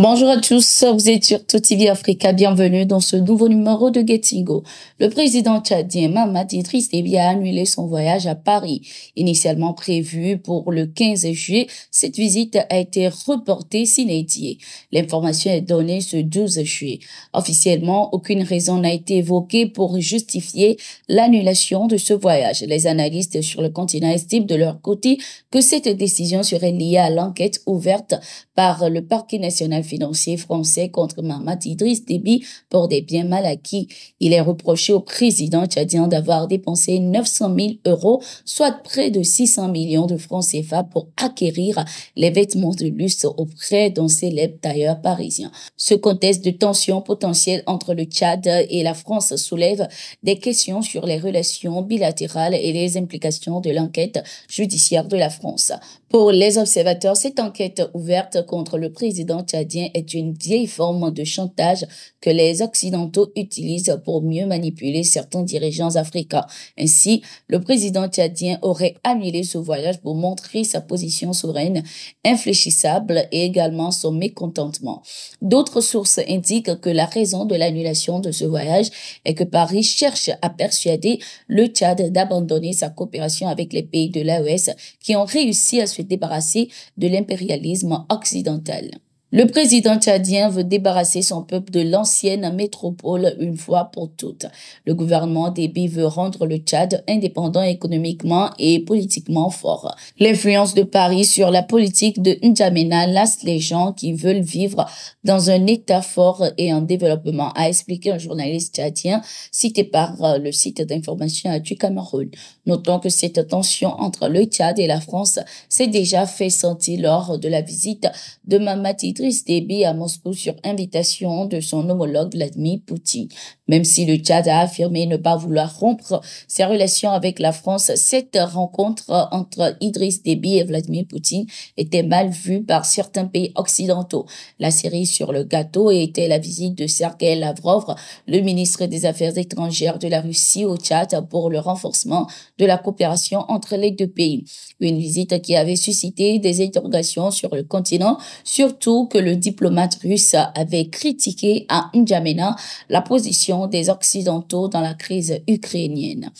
Bonjour à tous, vous êtes sur Tout TV Africa, bienvenue dans ce nouveau numéro de Getingo. Le président tchadien Mahamat Idriss Déby a annulé son voyage à Paris. Initialement prévu pour le 15 juillet, cette visite a été reportée sine die. L'information est donnée ce 12 juillet. Officiellement, aucune raison n'a été évoquée pour justifier l'annulation de ce voyage. Les analystes sur le continent estiment de leur côté que cette décision serait liée à l'enquête ouverte par le parquet national financier français contre Mahamat Idriss Déby pour des biens mal acquis. Il est reproché au président tchadien d'avoir dépensé 900 000 euros, soit près de 600 millions de francs CFA pour acquérir les vêtements de luxe auprès d'un célèbre tailleur parisien. Ce contexte de tension potentielle entre le Tchad et la France soulève des questions sur les relations bilatérales et les implications de l'enquête judiciaire de la France. Pour les observateurs, cette enquête ouverte contre le président tchadien est une vieille forme de chantage que les Occidentaux utilisent pour mieux manipuler certains dirigeants africains. Ainsi, le président tchadien aurait annulé ce voyage pour montrer sa position souveraine, infléchissable et également son mécontentement. D'autres sources indiquent que la raison de l'annulation de ce voyage est que Paris cherche à persuader le Tchad d'abandonner sa coopération avec les pays de l'AES qui ont réussi à se débarrasser de l'impérialisme occidental. Le président tchadien veut débarrasser son peuple de l'ancienne métropole une fois pour toutes. Le gouvernement Déby veut rendre le Tchad indépendant économiquement et politiquement fort. L'influence de Paris sur la politique de N'Djamena lasse les gens qui veulent vivre dans un état fort et en développement, a expliqué un journaliste tchadien cité par le site d'information du Cameroun. Notons que cette tension entre le Tchad et la France s'est déjà fait sentir lors de la visite de Mahamat Idriss Déby à Moscou sur invitation de son homologue Vladimir Poutine. Même si le Tchad a affirmé ne pas vouloir rompre ses relations avec la France, cette rencontre entre Idriss Déby et Vladimir Poutine était mal vue par certains pays occidentaux. La cerise sur le gâteau était la visite de Sergueï Lavrov, le ministre des Affaires étrangères de la Russie au Tchad pour le renforcement de la coopération entre les deux pays. Une visite qui avait suscité des interrogations sur le continent, surtout que le diplomate russe avait critiqué à N'Djamena la position des Occidentaux dans la crise ukrainienne.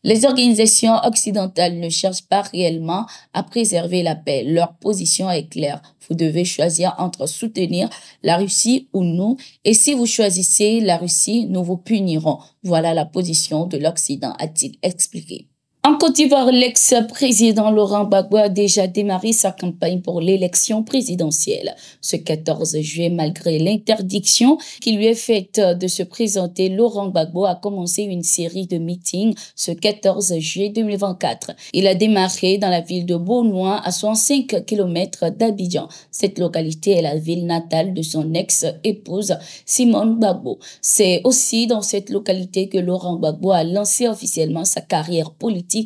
Les organisations occidentales ne cherchent pas réellement à préserver la paix. Leur position est claire. Vous devez choisir entre soutenir la Russie ou nous. Et si vous choisissez la Russie, nous vous punirons. Voilà la position de l'Occident, a-t-il expliqué. En Côte d'Ivoire, l'ex-président Laurent Gbagbo a déjà démarré sa campagne pour l'élection présidentielle. Ce 14 juillet, malgré l'interdiction qui lui est faite de se présenter, Laurent Gbagbo a commencé une série de meetings ce 14 juillet 2024. Il a démarré dans la ville de Beaunois, à 65 km d'Abidjan. Cette localité est la ville natale de son ex-épouse Simone Gbagbo. C'est aussi dans cette localité que Laurent Gbagbo a lancé officiellement sa carrière politique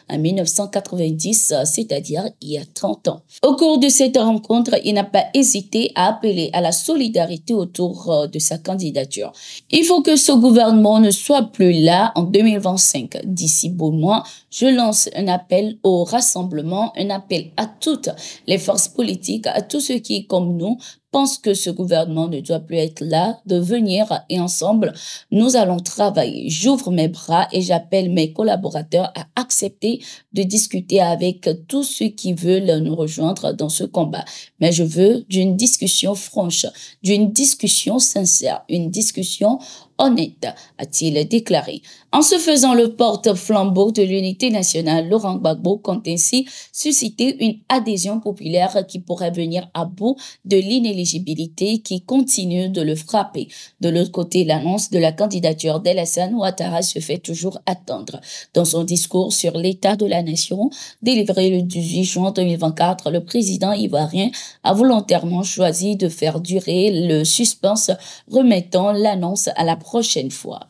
en 1990, c'est-à-dire il y a 30 ans. Au cours de cette rencontre, il n'a pas hésité à appeler à la solidarité autour de sa candidature. Il faut que ce gouvernement ne soit plus là en 2025. D'ici beau mois, je lance un appel au rassemblement, un appel à toutes les forces politiques, à tous ceux qui, comme nous, pense que ce gouvernement ne doit plus être là, de venir et ensemble, nous allons travailler. J'ouvre mes bras et j'appelle mes collaborateurs à accepter de discuter avec tous ceux qui veulent nous rejoindre dans ce combat. Mais je veux d'une discussion franche, d'une discussion sincère, une discussion honnête, a-t-il déclaré. En se faisant le porte-flambeau de l'unité nationale, Laurent Gbagbo compte ainsi susciter une adhésion populaire qui pourrait venir à bout de l'inéligibilité qui continue de le frapper. De l'autre côté, l'annonce de la candidature d'Alassane Ouattara se fait toujours attendre. Dans son discours sur l'état de la nation, délivré le 18 juin 2024, le président ivoirien a volontairement choisi de faire durer le suspense, remettant l'annonce à la prochaine fois.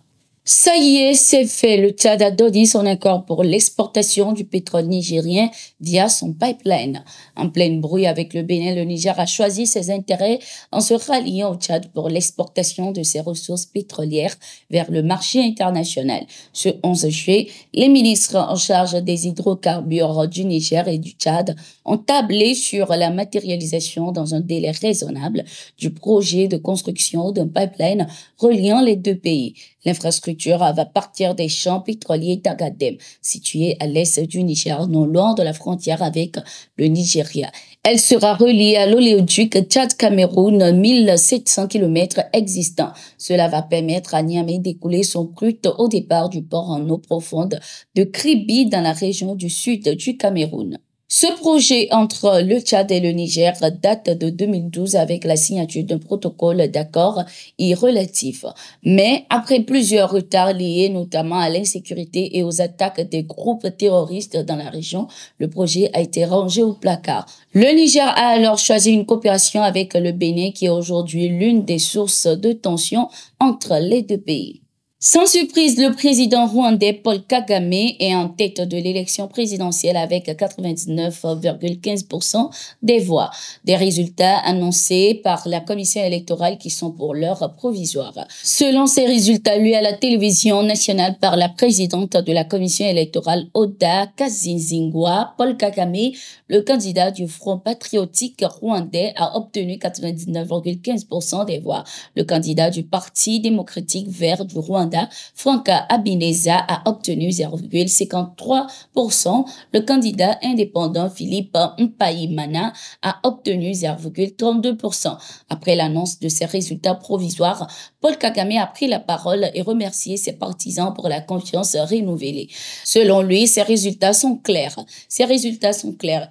Ça y est, c'est fait. Le Tchad a donné son accord pour l'exportation du pétrole nigérien via son pipeline. En pleine brouille avec le Bénin, le Niger a choisi ses intérêts en se ralliant au Tchad pour l'exportation de ses ressources pétrolières vers le marché international. Ce 11 juillet, les ministres en charge des hydrocarbures du Niger et du Tchad ont tablé sur la matérialisation dans un délai raisonnable du projet de construction d'un pipeline reliant les deux pays. L'infrastructure va partir des champs pétroliers d'Agadem, situés à l'est du Niger, non loin de la frontière avec le Nigeria. Elle sera reliée à l'oléoduc Tchad-Cameroun, 1700 km existant. Cela va permettre à Niamey d'écouler son brut au départ du port en eau profonde de Kribi dans la région du sud du Cameroun. Ce projet entre le Tchad et le Niger date de 2012 avec la signature d'un protocole d'accord y relatif. Mais après plusieurs retards liés notamment à l'insécurité et aux attaques des groupes terroristes dans la région, le projet a été rangé au placard. Le Niger a alors choisi une coopération avec le Bénin qui est aujourd'hui l'une des sources de tension entre les deux pays. Sans surprise, le président rwandais Paul Kagame est en tête de l'élection présidentielle avec 99,15% des voix. Des résultats annoncés par la commission électorale qui sont pour l'heure provisoires. Selon ces résultats lus à la télévision nationale par la présidente de la commission électorale Oda Kazinzingwa, Paul Kagame, le candidat du Front patriotique rwandais, a obtenu 99,15% des voix. Le candidat du Parti démocratique vert du Rwanda, Franck Habineza, a obtenu 0,53%. Le candidat indépendant Philippe Mpayimana a obtenu 0,32%. Après l'annonce de ces résultats provisoires, Paul Kagame a pris la parole et remercié ses partisans pour la confiance renouvelée. Selon lui, ces résultats sont clairs.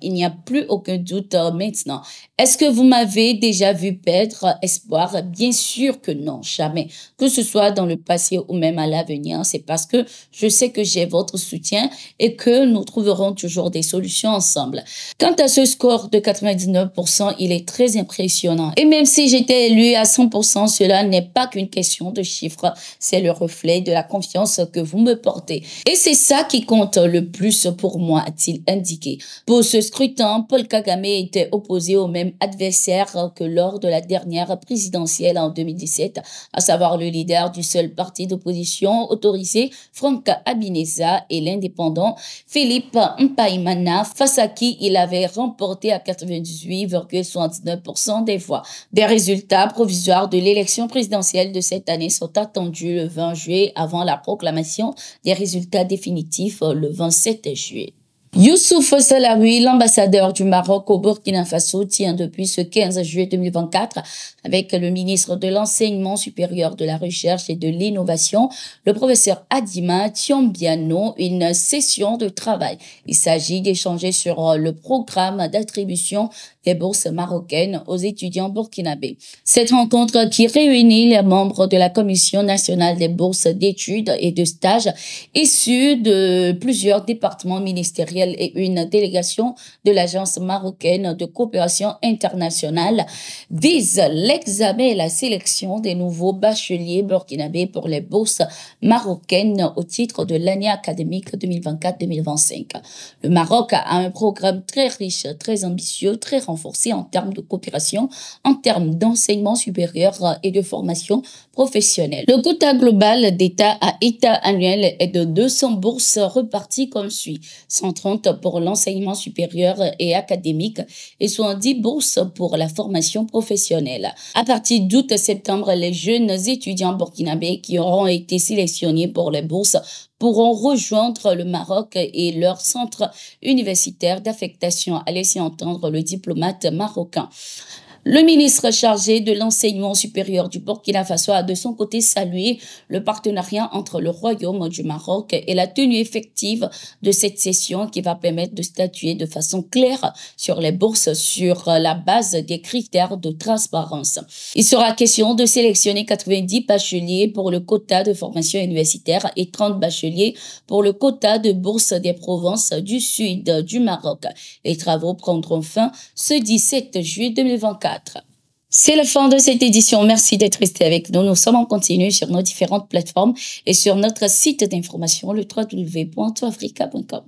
Il n'y a plus aucun doute maintenant. Est-ce que vous m'avez déjà vu perdre espoir? Bien sûr que non, jamais. Que ce soit dans le passé ou même à l'avenir, c'est parce que je sais que j'ai votre soutien et que nous trouverons toujours des solutions ensemble. Quant à ce score de 99%, il est très impressionnant. Et même si j'étais élu à 100%, cela n'est pas qu'une question de chiffres, c'est le reflet de la confiance que vous me portez. Et c'est ça qui compte le plus pour moi, a-t-il indiqué. Pour ce scrutin, Paul Kagame était opposé au même adversaire que lors de la dernière présidentielle en 2017, à savoir le leader du seul parti d'opposition autorisé, Franck Habineza, et l'indépendant Philippe Mpayimana, face à qui il avait remporté à 98,79% des voix. Des résultats provisoires de l'élection présidentielle de cette année sont attendus le 20 juillet avant la proclamation des résultats définitifs le 27 juillet. Youssouf Salaoui, l'ambassadeur du Maroc au Burkina Faso, tient depuis ce 15 juillet 2024 avec le ministre de l'Enseignement supérieur, de la Recherche et de l'Innovation, le professeur Adima Tiombiano, une session de travail. Il s'agit d'échanger sur le programme d'attribution des bourses marocaines aux étudiants burkinabés. Cette rencontre qui réunit les membres de la Commission nationale des bourses d'études et de stages issus de plusieurs départements ministériels et une délégation de l'Agence marocaine de coopération internationale vise l'examen et la sélection des nouveaux bacheliers burkinabés pour les bourses marocaines au titre de l'année académique 2024-2025. Le Maroc a un programme très riche, très ambitieux, très renforcé en termes de coopération, en termes d'enseignement supérieur et de formation professionnelle. Le quota global d'État à État annuel est de 200 bourses reparties comme suit. 130 pour l'enseignement supérieur et académique et 70 bourses pour la formation professionnelle. À partir d'août-septembre, les jeunes étudiants burkinabés qui auront été sélectionnés pour les bourses pourront rejoindre le Maroc et leur centre universitaire d'affectation, a laissé entendre le diplomate marocain. Le ministre chargé de l'enseignement supérieur du Burkina Faso a de son côté salué le partenariat entre le Royaume du Maroc et la tenue effective de cette session qui va permettre de statuer de façon claire sur les bourses sur la base des critères de transparence. Il sera question de sélectionner 90 bacheliers pour le quota de formation universitaire et 30 bacheliers pour le quota de bourse des provinces du sud du Maroc. Les travaux prendront fin ce 17 juillet 2024. C'est la fin de cette édition. Merci d'être resté avec nous. Nous sommes en continu sur nos différentes plateformes et sur notre site d'information, le www.toafrica.com.